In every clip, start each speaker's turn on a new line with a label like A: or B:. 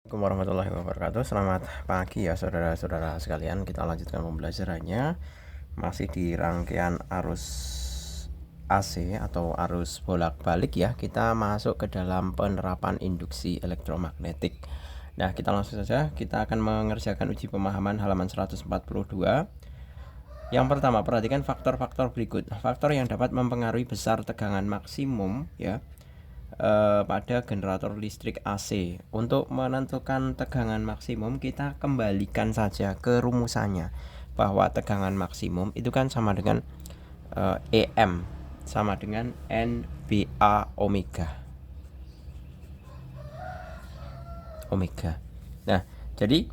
A: Assalamualaikum warahmatullahi wabarakatuh. Selamat pagi ya saudara-saudara sekalian. Kita lanjutkan pembelajarannya. Masih di rangkaian arus AC atau arus bolak-balik ya. Kita masuk ke dalam penerapan induksi elektromagnetik. Nah, kita langsung saja. Kita akan mengerjakan uji pemahaman halaman 142. Yang pertama, perhatikan faktor-faktor berikut. Faktor yang dapat mempengaruhi besar tegangan maksimum ya pada generator listrik AC. Untuk menentukan tegangan maksimum, kita kembalikan saja ke rumusannya, bahwa tegangan maksimum itu kan sama dengan EM sama dengan NBA omega. Nah, jadi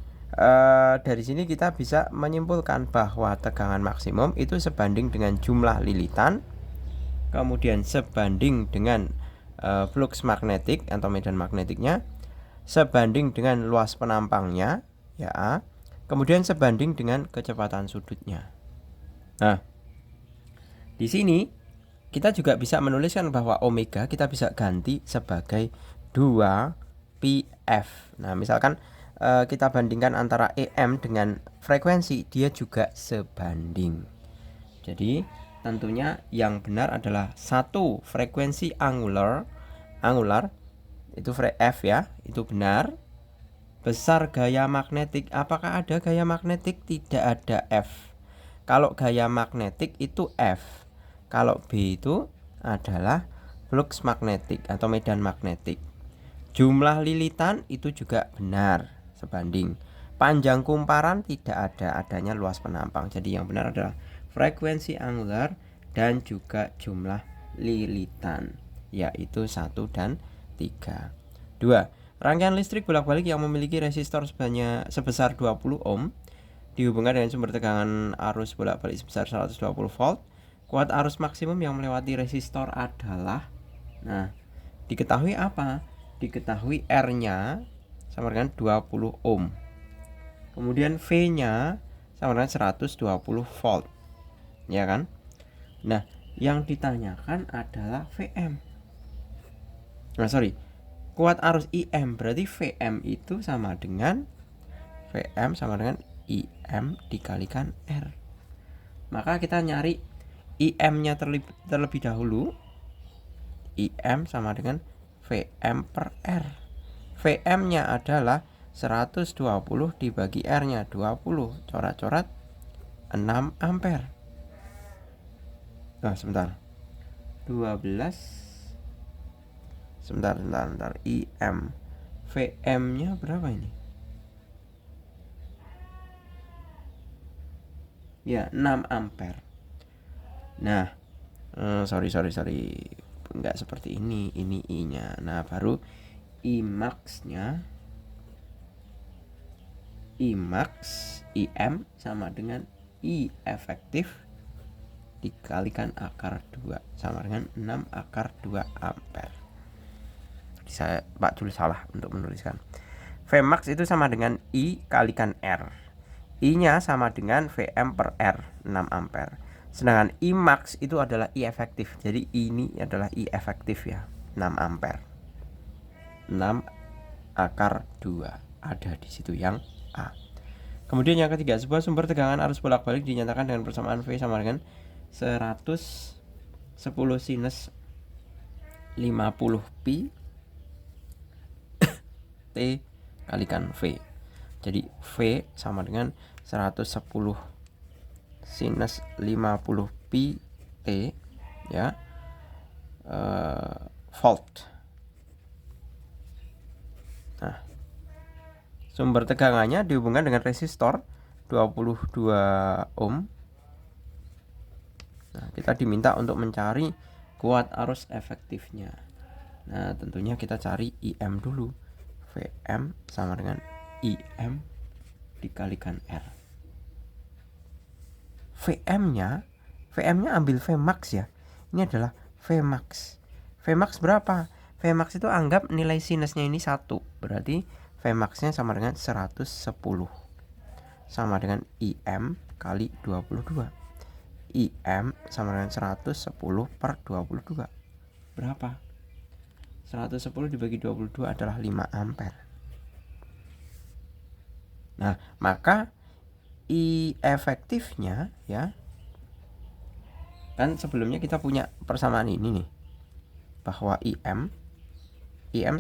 A: dari sini kita bisa menyimpulkan bahwa tegangan maksimum itu sebanding dengan jumlah lilitan, kemudian sebanding dengan flux magnetik atau medan magnetiknya, sebanding dengan luas penampangnya ya, kemudian sebanding dengan kecepatan sudutnya. Nah, di sini kita juga bisa menuliskan bahwa omega kita bisa ganti sebagai 2πf. Nah, misalkan kita bandingkan antara EM dengan frekuensi, dia juga sebanding. Jadi tentunya yang benar adalah satu frekuensi angular itu F ya, itu benar. Besar gaya magnetik, apakah ada gaya magnetik? Tidak ada F. Kalau gaya magnetik itu F. Kalau B itu adalah flux magnetik atau medan magnetik. Jumlah lilitan itu juga benar, sebanding. Panjang kumparan tidak ada, adanya luas penampang. Jadi yang benar adalah frekuensi angular dan juga jumlah lilitan, yaitu 1 dan 3. 2. Rangkaian listrik bolak-balik yang memiliki resistor sebesar 20 ohm dihubungkan dengan sumber tegangan arus bolak-balik sebesar 120 volt. Kuat arus maksimum yang melewati resistor adalah, nah, diketahui apa? Diketahui R-nya sama dengan 20 ohm. Kemudian V-nya sama dengan 120 volt. Ya kan? Nah, yang ditanyakan adalah VM. Kuat arus IM, berarti VM itu sama dengan IM dikalikan R. Maka kita nyari IM-nya terlebih dahulu. IM sama dengan VM per R. VM-nya adalah 120 dibagi R-nya 20, coret-coret 6 ampere. Nah, sebentar. 12. Sebentar. IM. VM-nya berapa ini? Ya, 6 ampere. Nah, sorry. Enggak seperti ini I-nya. Nah, baru IMAX-nya. IMAX IM sama dengan I efektif dikalikan akar 2 sama dengan 6 akar 2 ampere. Saya Pak tulis salah untuk menuliskan. Vmax itu sama dengan I kalikan R. I-nya sama dengan VM per R 6 ampere. Sedangkan Imax itu adalah I efektif. Jadi ini adalah I efektif ya, 6 ampere. 6 akar 2 ada di situ yang A. Kemudian yang ketiga, sebuah sumber tegangan arus bolak-balik dinyatakan dengan persamaan V sama dengan 110 sinus 50 pi T kalikan V. Jadi V sama dengan 110 sinus 50 pi T ya, volt. Nah, sumber tegangannya dihubungkan dengan resistor 22 ohm. Nah, kita diminta untuk mencari kuat arus efektifnya. Nah, tentunya kita cari IM dulu. VM sama dengan IM dikalikan R. VM-nya ambil Vmax ya. Ini adalah Vmax. Vmax berapa? Vmax itu anggap nilai sinusnya ini 1. Berarti Vmax-nya sama dengan 110. Sama dengan IM kali 22. IM sama dengan 110 per 22. Berapa? 110 dibagi 22 adalah 5 ampere. Nah, maka I efektifnya ya, kan sebelumnya kita punya persamaan ini nih, bahwa IM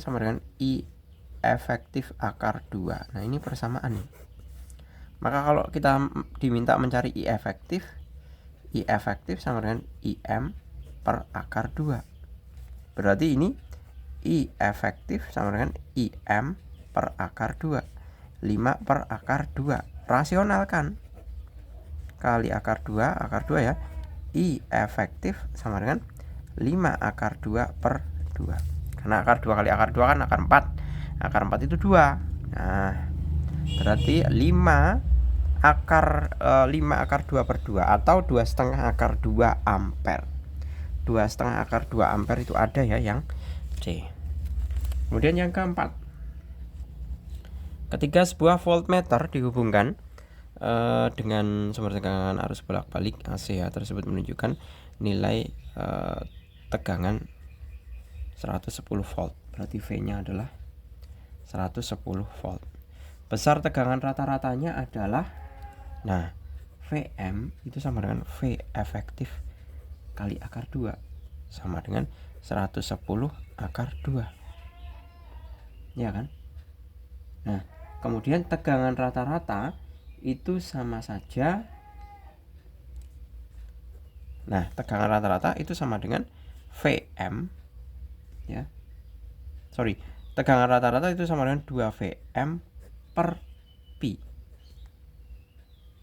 A: sama dengan I efektif akar 2. Nah, ini persamaan nih. Maka kalau kita diminta mencari I efektif sama dengan IM per akar 2. Berarti ini I efektif sama dengan IM per akar 2. 5 per akar 2. Rasionalkan. Kali akar 2 ya. I efektif sama dengan 5 akar 2 per 2. Karena akar 2 kali akar 2 kan akar 4. Akar 4 itu 2. Nah, berarti 5 akar 2 per 2 atau 2,5 akar 2 ampere. 2,5 akar 2 ampere itu ada ya yang C. Kemudian yang keempat, ketika sebuah voltmeter dihubungkan dengan sumber tegangan arus bolak-balik AC ya, tersebut menunjukkan nilai tegangan 110 volt. Berarti V-nya adalah 110 volt. Besar tegangan rata-ratanya adalah, nah, Vm itu sama dengan V efektif kali akar 2 sama dengan 110 akar 2. Ya kan? Nah, kemudian tegangan rata-rata itu sama saja. Nah, tegangan rata-rata itu sama dengan Vm ya. Tegangan rata-rata itu sama dengan 2 Vm per pi.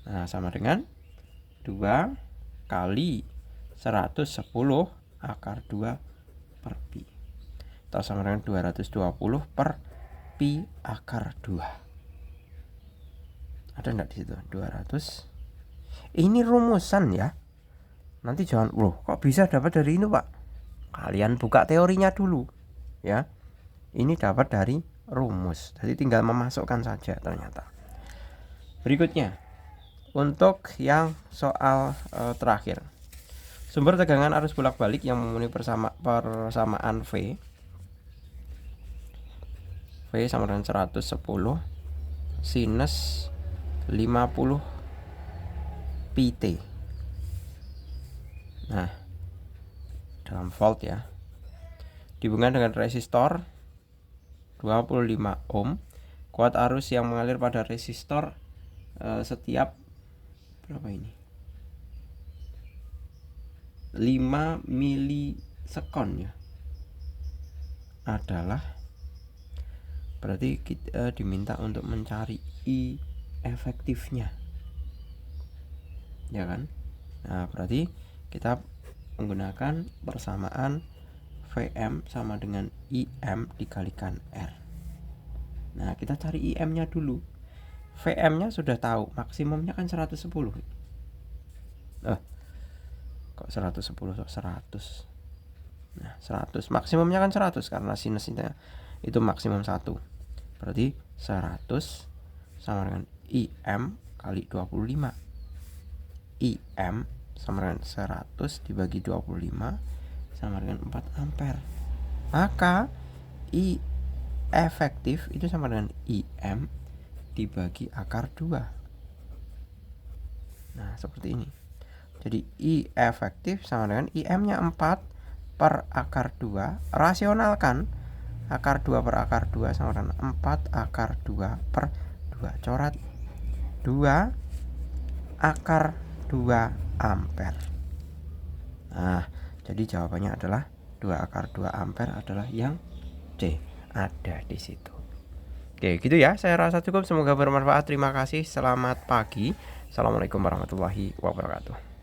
A: Nah, sama dengan 2 kali 110 akar 2 per pi. Atau sama dengan 220 per pi akar 2. Ada enggak di situ? 200. Ini rumusan ya. Nanti jangan, loh, kok bisa dapat dari ini, Pak? Kalian buka teorinya dulu ya. Ini dapat dari rumus. Jadi tinggal memasukkan saja ternyata. Berikutnya, untuk yang soal terakhir. Sumber tegangan arus bolak-balik yang memenuhi persamaan V sama dengan 110 sinus 50 pt. Nah, dalam volt ya, dihubungkan dengan resistor 25 ohm. Kuat arus yang mengalir pada resistor setiap berapa ini? 5 milisekon ya. Adalah, berarti kita diminta untuk mencari I efektifnya. Ya kan? Nah, berarti kita menggunakan persamaan Vm sama dengan IM dikalikan R. Nah, kita cari IM-nya dulu. Vm-nya sudah tahu, maksimumnya kan 110. Kok 110 kok 100. Nah, 100 maksimumnya kan 100 karena sinusnya itu maksimum 1. Berarti 100 sama dengan IM kali 25. IM sama dengan 100 dibagi 25 sama dengan 4 ampere. Maka I efektif itu sama dengan IM dibagi akar 2. Nah, seperti ini. Jadi I efektif sama dengan IM-nya 4 per akar 2. Rasionalkan. Akar 2 per akar 2 sama dengan 4 akar 2 per 2. Coret 2 akar 2 ampere. Nah, jadi jawabannya adalah 2 akar 2 ampere adalah yang C. Ada di situ. Oke, gitu ya. Saya rasa cukup. Semoga bermanfaat. Terima kasih. Selamat pagi. Assalamualaikum warahmatullahi wabarakatuh.